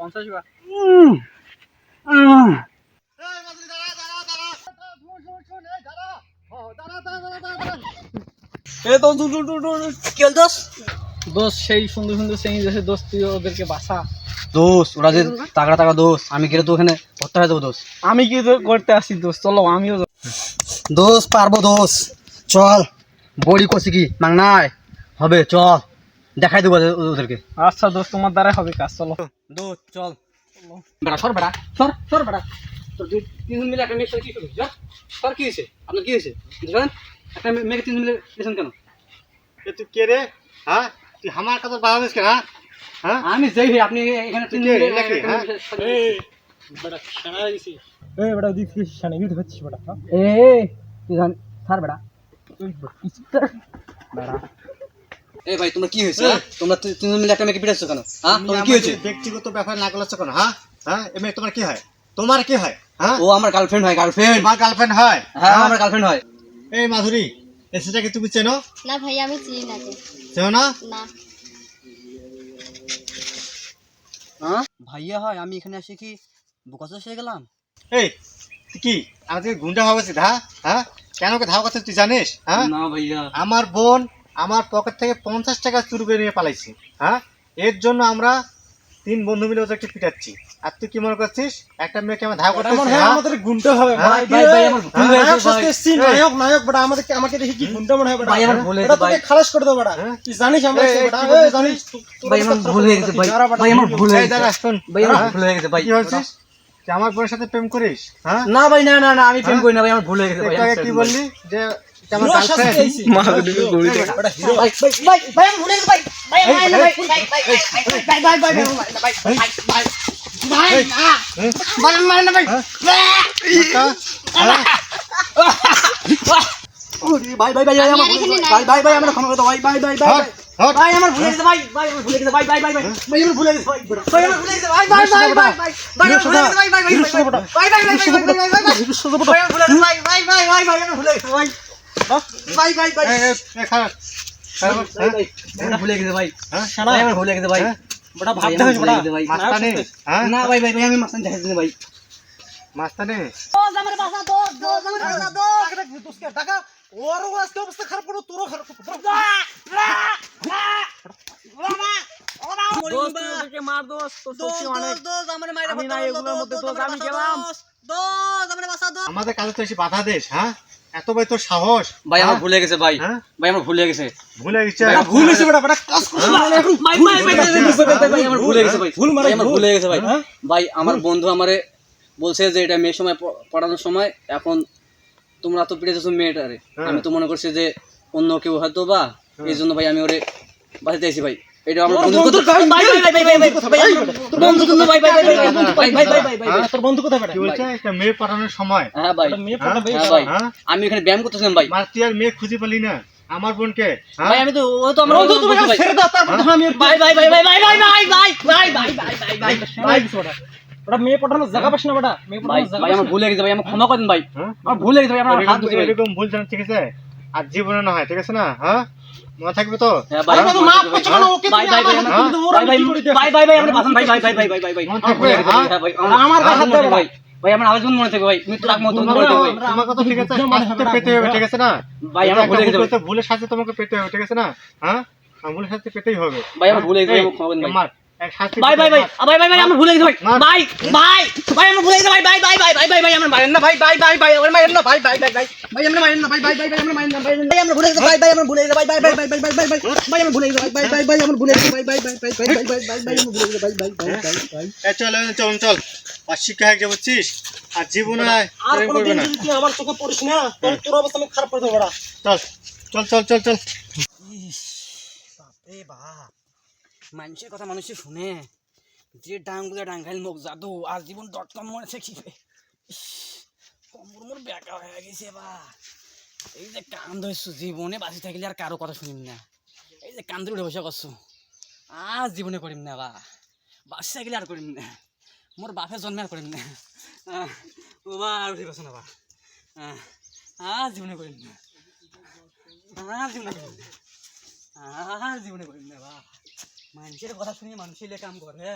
50 বার সেই সুন্দর সুন্দর চেঞ্জ আছে দোস্ত, তুই ওদেরকে বাঁচা দোস্ত। ওরা যে তাগড়া তাগড়া দোস্ত, আমি গেলে তো ওখানে হত্যা হয়ে যাবো দোস্ত। আমি কি তো করতে আসি দোস্ত, চলো আমিও দোস্ত পারবো দোস্ত, চল। বড়ি কষি কি মাংনায় হবে, চল দেখাই দেবো ওদেরকে। আচ্ছা দোস্ত, তোমার দ্বারা হবে কাজ, চলো দোস্ত চল। বেড়া সর, বেড়া সর, সর বেড়া। তোর তিনজন মিলে একটা মেয়ের সাথে কি করবি? সর, কি হয়েছে আপনার, কি হয়েছে? একটা মেয়েকে তিনজন মিলে পেয়েছেন কেন? তুই কে রে? হ্যাঁ, তুই আমার কথা বাড়াবিস কেন? হ্যাঁ, আমি যেই হই, আপনি এখানে তিন মিলে নাকি? হ্যাঁ, বেটা শানা গেছি, এই বেটা দিস কি শানা গিট হচ্ছিস বেটা। এ তুই জান ছাড় বেড়া। বেড়া এ ভাই, তোমরা কি হয়েছে? তোমরা তিনজন মিলে একটা মেয়েকে পিটাচ্ছ কেন? হ্যাঁ, তোমার কি হয়েছে? ব্যক্তিগত ব্যাপার না করছো কেন? হ্যাঁ হ্যাঁ, এমনি তোমার কি হয়? তোমার কি হয়? হ্যাঁ, ও আমার গার্লফ্রেন্ড হয়, গার্লফ্রেন্ড। আমার গার্লফ্রেন্ড হয়? হ্যাঁ, আমার গার্লফ্রেন্ড হয়। এই মাধুরী, সেটাকে তুমি চেনো? না ভাই, আমি চিনি না তো। চেনো না? না। হ্যাঁ ভাইয়া হয়, আমি এখানে আসি কি বোকাচোদা হয়ে গেলাম? এই তুই কি আমাদের গুন্ডা ভাবছিস? হ্যাঁ হ্যাঁ, কেন ওকে ধাওয়া করছিস তুই জানিস? হ্যাঁ, না ভাইয়া, আমার বোন আমার পকেট থেকে 50 টাকা চুরি করে নিয়ে পালাইছে। হ্যাঁ, এর জন্য আমরা 3 বন্ধু মিলে ওদেরকে পিটাচ্ছি। আর তুই কি মনে করছিস একটা মেয়েকে আমার ধাওয়া করতেছিস? আমাদের গুন্ডা হবে ভাই, ভাই ভাই আমার ভুল হয়ে গেছে ভাই। নায়ক নায়ক বেটা, আমাকে দেখি কি গুন্ডা মনে হয় বেটা। ভাই আমার ভুল হয়ে এটা গেছে ভাই। তোকে খালাস করে দেবো বেটা। তুই জানিস আমরা এই, বেটা, কি বলছিস? জানিস ভাই আমার ভুল হয়ে গেছে ভাই, ভাই আমার ভুল হয়ে এই দাঁড়া, গেছে শোন। ভাই, আমার হ্যাঁ? ভুল হয়ে গেছে ভাই। কি বলছিস? তুই আমার বোনের সাথে প্রেম করিস? হ্যাঁ, না ভাই, না না না, আমি প্রেম করি না ভাই, আমার ভুল হয়ে গেছে ভাই। একটু আগে কি বললি যে তুই আমার হিরোর সাথে গার্লফ্রেন্ড? পেয়েছি। বেটা হিরো। ভাই ভাই ভাই ভাই আমার ভুল হয়ে গেছে ভাই। ভাই ভাই ভাই ভাই ভাই ভাই ভাই আমার ক্ষমা করে দাও ভাই, ভাই ভাই ভাই হট, ভাই আমার ভুলে গেছে ভাই, ভাই আমার ভুলে গেছে ভাই, ভাই ভাই ভাই ভাই আমার ভুলে গেছে ভাই, ভাই আমার ভুলে গেছে ভাই, ভাই ভাই ভাই ভাই ভাই আমার ভুলে গেছে ভাই, ভাই ভাই ভাই ভাই ভাই ভাই ভাই ভাই ভাই ভাই ভাই ভাই ভাই ভাই আমার ভুলে গেছে ভাই, ভাই ভাই ভাই এই, এই, খারাপ খারাপ, হ্যাঁ? আমার ভুলে গেছে ভাই, হ্যাঁ? ভাই আমার ভুলে গেছে ভাই, হ্যাঁ? বেটা ভাই ভাবতে আমার হইছে ভুলে বেটা। গেছে ভাই। মাস্তানি? হ্যাঁ? না ভাই ভাই ভাই আমি মাস্তান দেখাচ্ছি না ভাই। মাস্তানি? দোস্ত আমার বাসা, দোস্ত আমার বাসা, দোস্ত। টাকা ওরও আজকে অবস্থা খারাপ করো, তোরও খারাপ করো। দোস্ত তোদেরকে মার দোস্ত, তোর শক্তি অনেক। আমি না এগুলোর মধ্যে দোস্ত, আমি গেলাম। আমাদের কাজে তো এসে বাধা দেশ? হ্যাঁ, এত ভাই তোর সাহস? ভাই আমার হ্যাঁ? ভুলে গেছে ভাই, হ্যাঁ? ভাই আমার ভুলে গেছে ভুলে গেছে? ভাই, ভুল হয়েছে বেটা, বেটা কাজ করো না। ভাই ভাই ভাই ভাই আমার ভুলে গেছে ভাই, ভুল মানে ভাই আমার ভুল। ভুলে গেছে ভাই। হ্যাঁ? ভাই আমার বন্ধু আমারে বলছে যে এটা মেয়ের সময় পড়ানোর সময়, এখন তোমরা তো পিটেছো মেয়েটারে, আমি তো মনে করছি যে অন্য কেউ হয়তো বা, এই জন্য ভাই আমি ওরে বাঁচাতে আইছি ভাই। এটা আমার বন্ধু ভাই ভাই ভাই ভাই ভাই ভাই তোর বন্ধু কিন্তু ভাই ভাই ভাই ভাই ভাই ভাই ভাই ভাই তোর বন্ধু কোথায় বেটা? কি বলছে? একটা মেয়ে পড়ানোর সময়? হ্যাঁ ভাই, মেয়ে হ্যাঁ? পটাবে। হ্যাঁ ভাই, হ্যাঁ? আমি এখানে ব্যায়াম করতেছিলাম ভাই। মানে তুই আর মেয়ে খুঁজে পেলি না আমার বোনকে? হ্যাঁ? ভাই আমি তো ও তো আমার বন্ধু তুমি ভাই ছেড়ে দাও, তারপর তো আমি ভাই ভাই ভাই ভাই ভাই ভাই ভাই ভাই ভাই ভাই ভাই ভাই ভাই ভাই ওটা মেয়ে পটানোর জায়গা পাস না বেটা, মেয়ে ভাই পটানোর জায়গা ভাই আমার ভুলে গেছে ভাই, আমার ক্ষমা করে দিন ভাই, হ্যাঁ? আমার ভুলে গেছে ভাই, আমার হাত ধরে ভাই। এরকম ভুল জানা, ঠিক আছে? আর জীবনে না হয়, ঠিক আছে না? হ্যাঁ, মনে থাকবে তো? হ্যাঁ ভাই, আরে তো মাফ করছো কেন? ওকে ভাই ভাই ভাই তুমি আমার তো ওরা ভাই কি করে দেখো? ভাই ভাই ভাই আমার বাসন ভাই ভাই ভাই ভাই ভাই ভাই ভাই মনে আমার থাকবে? ভুলে গেছে হ্যাঁ? ভাই, আমার হাত হাত ধরে ধরে ভাই, ভাই আমার আবার মনে থাকবে ভাই, মৃত্যু রাখ মতো মনে থাকবে ভাই। তোমার কথা ঠিক আছে, মনে শাস্তি হবে না, পেতে হবে, ঠিক আছে না? ভাই আমার ভুলে গেছে ভাই। ভুলের শাস্তি তোমাকে পেতে হবে, ঠিক আছে না? হ্যাঁ, ভুলের শাস্তি পেতেই হবে। ভাই আমার ভুলে গেছে ভাই, আমার ক্ষমা করে দিন ভাই। আমার এক শাস্তি ভাই ভাই ভাই ভাই ভাই ভাই আমার ভুলে গেছে ভাই, মার। ভাই ভাই ভাই আমার ভুলে গেছে ভাই, ভাই ভাই ভাই ভাই ভাই ভাই আমার মারেন না ভাই, ভাই ভাই ভাই আমার মারেন না ভাই, ভাই ভাই ভাই ভাই আমরা মারেন না ভাই, ভাই ভাই ভাই আমরা মারেন না ভাই, ভাই আমরা ভুলে গেছে ভাই, ভাই আমরা ভুলে গেছে ভাই, ভাই ভাই ভাই ভাই ভাই ভাই ভাই ভাই আমরা ভুলে গেছে ভাই, ভাই ভাই ভাই আমরা ভুলে গেছে ভাই, ভাই ভাই ভাই ভাই ভাই ভাই ভাই ভাই আমরা ভুলে গেছে ভাই, ভাই ভাই ভাই ভাই। এই চল চল চল, অশিক্ষা হয়ে যাচ্ছিস আর জীবনে আর প্রেম কোনো করবে দিন না। যদি তুই আমার চোখে পড়িস না, তোর অবস্থা আমি খারাপ করে দেবো বেটা। চল চল চল চল চল। বাপরে বাপ, মানুষের কথা মানুষে শুনে, যে ডাঙ্গুলে ডাঙ্গাইল মুখ জাদু আর জীবন ডটকম মনে শিখবে, কমর মোর বেকা হয়ে গেছে এবার। এই যে কান ধরছো, জীবনে বাঁচি থাকলে আর কারো কথা শুনিম না, এই যে কান ধরে উঠে বসে করছো, আর জীবনে করিম না বা, বাঁচি থাকলে আর করিম না, মোর বাপে জন্মে আর করিম না, বাবা আর উঠে গেছো না বা, আর জীবনে করিম না, আর জীবনে করিম না, আর জীবনে করিম না বা। মানুষের কথা শুনে মানুষের কাম করে।